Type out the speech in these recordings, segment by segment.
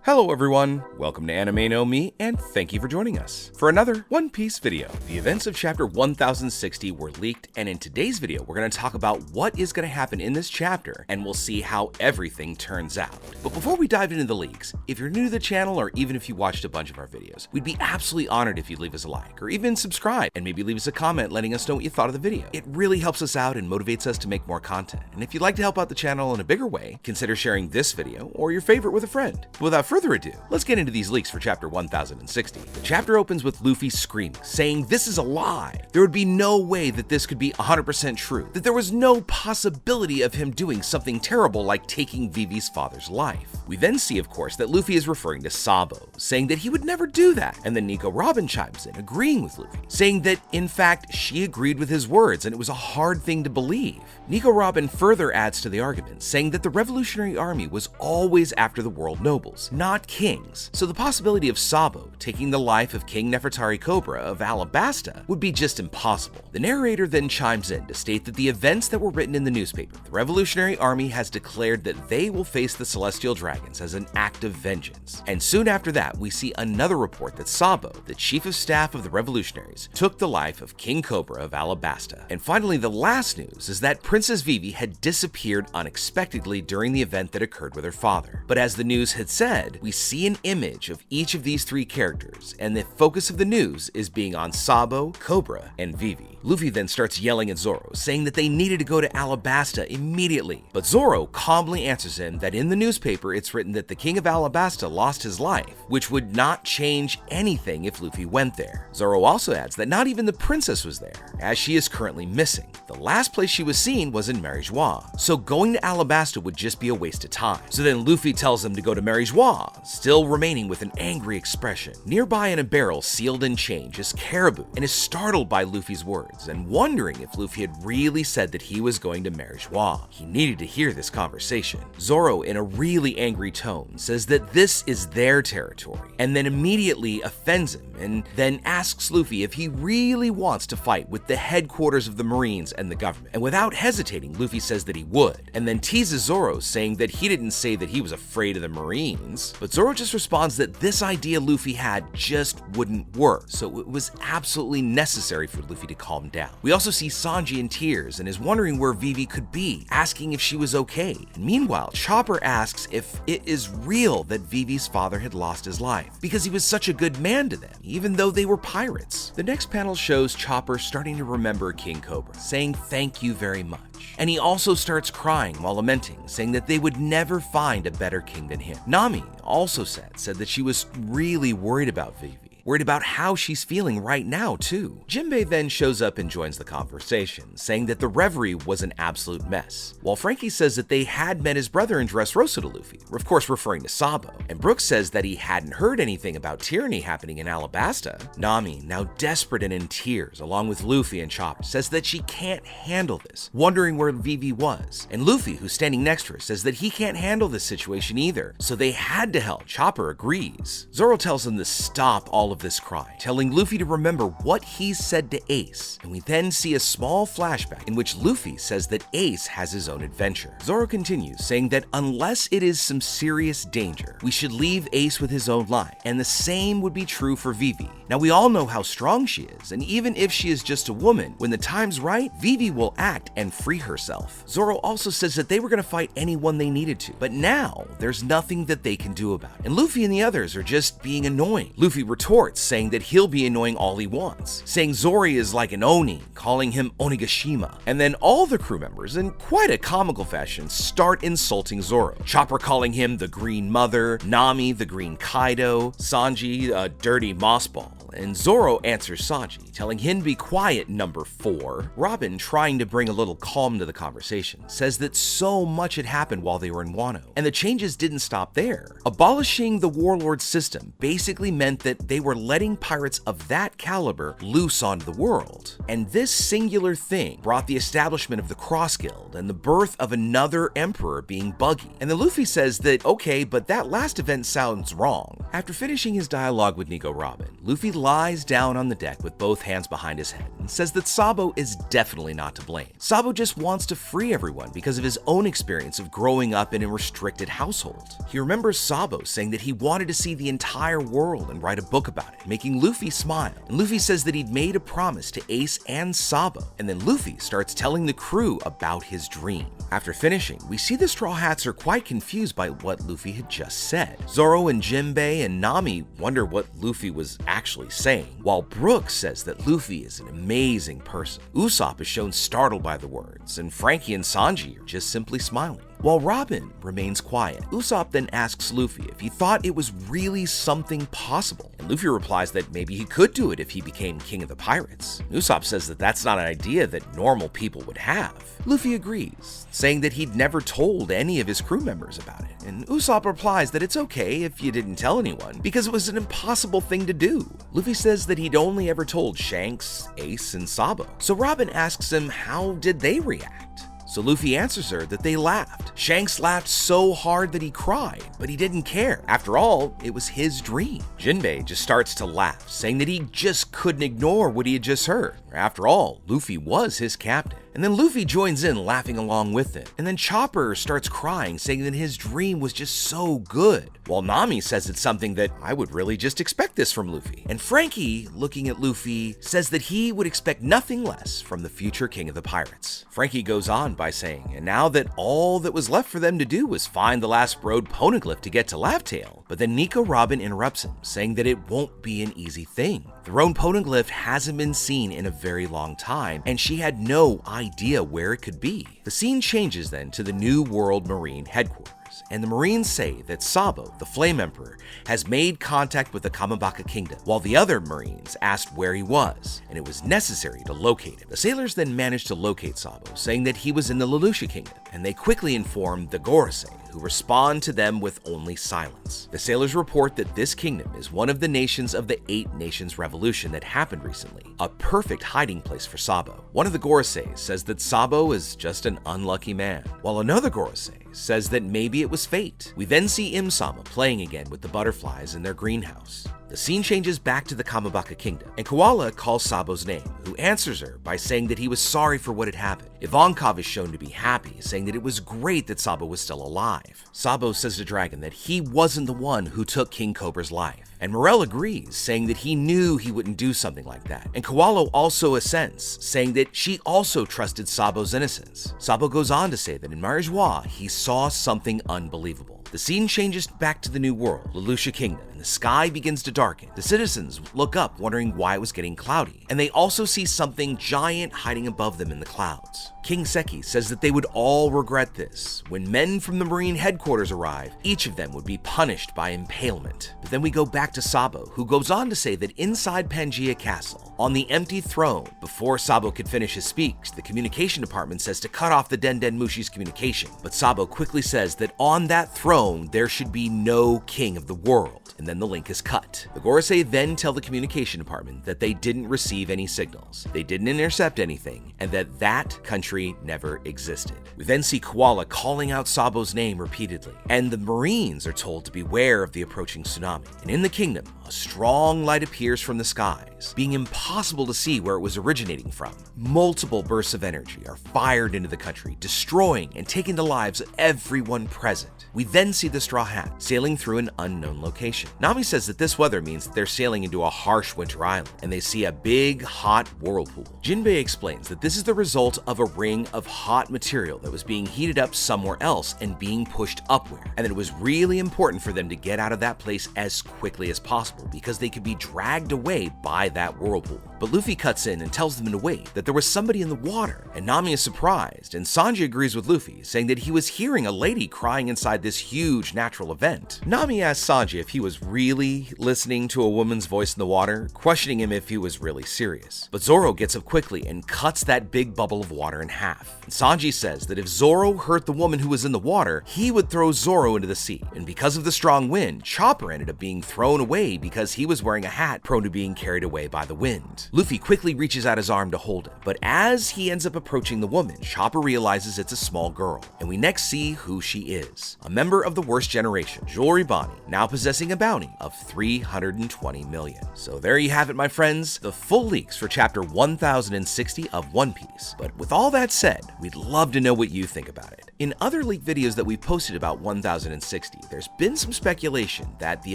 Hello everyone, welcome to Anime and thank you for joining us for another One Piece video. The events of chapter 1060 were leaked, and in today's video we're going to talk about what is going to happen in this chapter, and we'll see how everything turns out. But before we dive into the leaks, if you're new to the channel or even if you watched a bunch of our videos, we'd be absolutely honored if you'd leave us a like or even subscribe and maybe leave us a comment letting us know what you thought of the video. It really helps us out and motivates us to make more content. And if you'd like to help out the channel in a bigger way, consider sharing this video or your favorite with a friend. But without further ado, let's get into these leaks for chapter 1060. The chapter opens with Luffy screaming, saying this is a lie. There would be no way that this could be 100% true, that there was no possibility of him doing something terrible like taking Vivi's father's life. We then see, of course, that Luffy is referring to Sabo, saying that he would never do that, and then Nico Robin chimes in, agreeing with Luffy, saying that, in fact, she agreed with his words and it was a hard thing to believe. Nico Robin further adds to the argument, saying that the Revolutionary Army was always after the world nobles, not kings, so the possibility of Sabo taking the life of King Nefertari Cobra of Alabasta would be just impossible. The narrator then chimes in to state that the events that were written in the newspaper, the Revolutionary Army has declared that they will face the Celestial Dragons as an act of vengeance. And soon after that, we see another report that Sabo, the chief of staff of the revolutionaries, took the life of King Cobra of Alabasta. And finally, the last news is that Princess Vivi had disappeared unexpectedly during the event that occurred with her father. But as the news had said, we see an image of each of these three characters, and the focus of the news is being on Sabo, Cobra, and Vivi. Luffy then starts yelling at Zoro, saying that they needed to go to Alabasta immediately. But Zoro calmly answers him that in the newspaper it's written that the king of Alabasta lost his life, which would not change anything if Luffy went there. Zoro also adds that not even the princess was there, as she is currently missing. The last place she was seen was in Mary Joie, so going to Alabasta would just be a waste of time. So then Luffy tells them to go to Mary Joie, still remaining with an angry expression. Nearby in a barrel sealed in chains is Caribou, and is startled by Luffy's words and wondering if Luffy had really said that he was going to Mary Joie. He needed to hear this conversation. Zoro, in a really angry tone, says that this is their territory, and then immediately offends him, and then asks Luffy if he really wants to fight with the headquarters of the Marines and the government. And without hesitating, Luffy says that he would, and then teases Zoro, saying that he didn't say that he was afraid of the Marines, but Zoro just responds that this idea Luffy had just wouldn't work, so it was absolutely necessary for Luffy to calm down. We also see Sanji in tears and is wondering where Vivi could be, asking if she was okay. And meanwhile, Chopper asks if it is real that Vivi's father had lost his life, because he was such a good man to them, even though they were pirates. The next panel shows Chopper starting to remember King Cobra, saying thank you very much. And he also starts crying while lamenting, saying that they would never find a better king than him. Nami also said that she was really worried about Vivi. Worried about how she's feeling right now, too. Jinbei then shows up and joins the conversation, saying that the reverie was an absolute mess, while Frankie says that they had met his brother in Dressrosa to Luffy, of course referring to Sabo, and Brooks says that he hadn't heard anything about tyranny happening in Alabasta. Nami, now desperate and in tears, along with Luffy and Chopper, says that she can't handle this, wondering where Vivi was, and Luffy, who's standing next to her, says that he can't handle this situation either, so they had to help. Chopper agrees. Zoro tells him to stop all of this crying, telling Luffy to remember what he said to Ace, and we then see a small flashback in which Luffy says that Ace has his own adventure. Zoro continues, saying that unless it is some serious danger, we should leave Ace with his own life, and the same would be true for Vivi. Now we all know how strong she is, and even if she is just a woman, when the time's right, Vivi will act and free herself. Zoro also says that they were going to fight anyone they needed to, but now there's nothing that they can do about it, and Luffy and the others are just being annoying. Luffy retorts, saying that he'll be annoying all he wants, saying Zori is like an Oni, calling him Onigashima, and then all the crew members, in quite a comical fashion, start insulting Zoro. Chopper calling him the Green Mother, Nami the Green Kaido, Sanji a dirty mossball, and Zoro answers Sanji, telling him to be quiet, number 4. Robin, trying to bring a little calm to the conversation, says that so much had happened while they were in Wano, and the changes didn't stop there. Abolishing the warlord system basically meant that they were letting pirates of that caliber loose onto the world, and this singular thing brought the establishment of the Cross Guild and the birth of another emperor being Buggy. And then Luffy says that, okay, but that last event sounds wrong. After finishing his dialogue with Nico Robin, Luffy lies down on the deck with both hands behind his head and says that Sabo is definitely not to blame. Sabo just wants to free everyone because of his own experience of growing up in a restricted household. He remembers Sabo saying that he wanted to see the entire world and write a book about it, making Luffy smile. And Luffy says that he'd made a promise to Ace and Sabo, and then Luffy starts telling the crew about his dream. After finishing, we see the Straw Hats are quite confused by what Luffy had just said. Zoro and Jinbei and Nami wonder what Luffy was actually saying, while Brook says that Luffy is an amazing person. Usopp is shown startled by the words, and Frankie and Sanji are just simply smiling. While Robin remains quiet, Usopp then asks Luffy if he thought it was really something possible, and Luffy replies that maybe he could do it if he became king of the pirates. Usopp says that that's not an idea that normal people would have. Luffy agrees, saying that he'd never told any of his crew members about it, and Usopp replies that it's okay if you didn't tell anyone, because it was an impossible thing to do. Luffy says that he'd only ever told Shanks, Ace, and Sabo, so Robin asks him how did they react. So Luffy answers her that they laughed. Shanks laughed so hard that he cried, but he didn't care. After all, it was his dream. Jinbei just starts to laugh, saying that he just couldn't ignore what he had just heard. After all, Luffy was his captain. And then Luffy joins in, laughing along with it. And then Chopper starts crying, saying that his dream was just so good. While Nami says it's something that I would really just expect this from Luffy. And Frankie, looking at Luffy, says that he would expect nothing less from the future king of the pirates. Frankie goes on by saying, and now that all that was left for them to do was find the last road poneglyph to get to Laugh-Tale. But then Nico Robin interrupts him, saying that it won't be an easy thing. The road poneglyph hasn't been seen in a very long time, and she had no idea where it could be. The scene changes then to the New World Marine headquarters, and the Marines say that Sabo, the Flame Emperor, has made contact with the Kamabaka Kingdom, while the other Marines asked where he was, and it was necessary to locate him. The sailors then managed to locate Sabo, saying that he was in the Lulusia Kingdom, and they quickly inform the Gorosei, who respond to them with only silence. The sailors report that this kingdom is one of the nations of the 8 Nations Revolution that happened recently, a perfect hiding place for Sabo. One of the Gorosei says that Sabo is just an unlucky man, while another Gorosei says that maybe it was fate. We then see Im-sama playing again with the butterflies in their greenhouse. The scene changes back to the Kamabaka Kingdom, and Koala calls Sabo's name, who answers her by saying that he was sorry for what had happened. Ivankov is shown to be happy, saying that it was great that Sabo was still alive. Sabo says to Dragon that he wasn't the one who took King Cobra's life, and Morel agrees, saying that he knew he wouldn't do something like that. And Koala also assents, saying that she also trusted Sabo's innocence. Sabo goes on to say that in Marijois, he saw something unbelievable. The scene changes back to the New World, Lulusia Kingdom, and the sky begins to darken. The citizens look up, wondering why it was getting cloudy, and they also see something giant hiding above them in the clouds. King Seki says that they would all regret this. When men from the Marine headquarters arrive, each of them would be punished by impalement. But then we go back to Sabo, who goes on to say that inside Pangaea Castle, on the empty throne, before Sabo could finish his speech, the communication department says to cut off the Den Mushi's communication. But Sabo quickly says that on that throne, there should be no king of the world, and then the link is cut. The Gorosei then tell the communication department that they didn't receive any signals, they didn't intercept anything, and that that country never existed. We then see Koala calling out Sabo's name repeatedly, and the Marines are told to beware of the approaching tsunami. And in the kingdom, a strong light appears from the skies, being impossible to see where it was originating from. Multiple bursts of energy are fired into the country, destroying and taking the lives of everyone present. We then see the Straw Hat sailing through an unknown location. Nami says that this weather means that they're sailing into a harsh winter island, and they see a big, hot whirlpool. Jinbei explains that this is the result of a ring of hot material that was being heated up somewhere else and being pushed upward, and that it was really important for them to get out of that place as quickly as possible because they could be dragged away by that whirlpool. But Luffy cuts in and tells them to wait, that there was somebody in the water, and Nami is surprised, and Sanji agrees with Luffy, saying that he was hearing a lady crying inside this huge natural event. Nami asks Sanji if he was really listening to a woman's voice in the water, questioning him if he was really serious. But Zoro gets up quickly and cuts that big bubble of water in half. And Sanji says that if Zoro hurt the woman who was in the water, he would throw Zoro into the sea. And because of the strong wind, Chopper ended up being thrown away because he was wearing a hat prone to being carried away by the wind. Luffy quickly reaches out his arm to hold him, but as he ends up approaching the woman, Chopper realizes it's a small girl, and we next see who she is. A member of the worst generation, Bonney, now possessing a bounty of 320 million. So there you have it, my friends, the full leaks for chapter 1060 of One Piece. But with all that said, we'd love to know what you think about it. In other leaked videos that we posted about 1060, there's been some speculation that the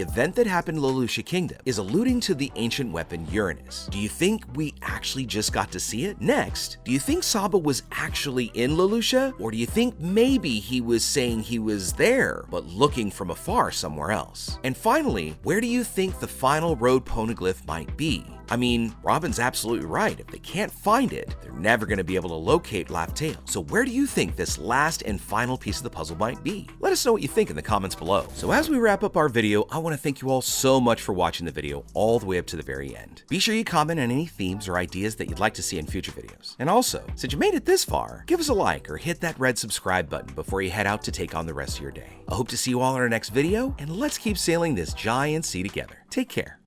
event that happened in Lulusia Kingdom is alluding to the ancient weapon Uranus. Do you think we actually just got to see it? Next, do you think Sabo was actually in Lulusia? Or do you think maybe he was saying he was there, but looking from afar somewhere else? And finally, where do you think the final road poneglyph might be? I mean, Robin's absolutely right. If they can't find it, they're never going to be able to locate Laugh Tale. So where do you think this last and final piece of the puzzle might be? Let us know what you think in the comments below. So as we wrap up our video, I want to thank you all so much for watching the video all the way up to the very end. Be sure you comment on any themes or ideas that you'd like to see in future videos. And also, since you made it this far, give us a like or hit that red subscribe button before you head out to take on the rest of your day. I hope to see you all in our next video, and let's keep sailing this giant sea together. Take care.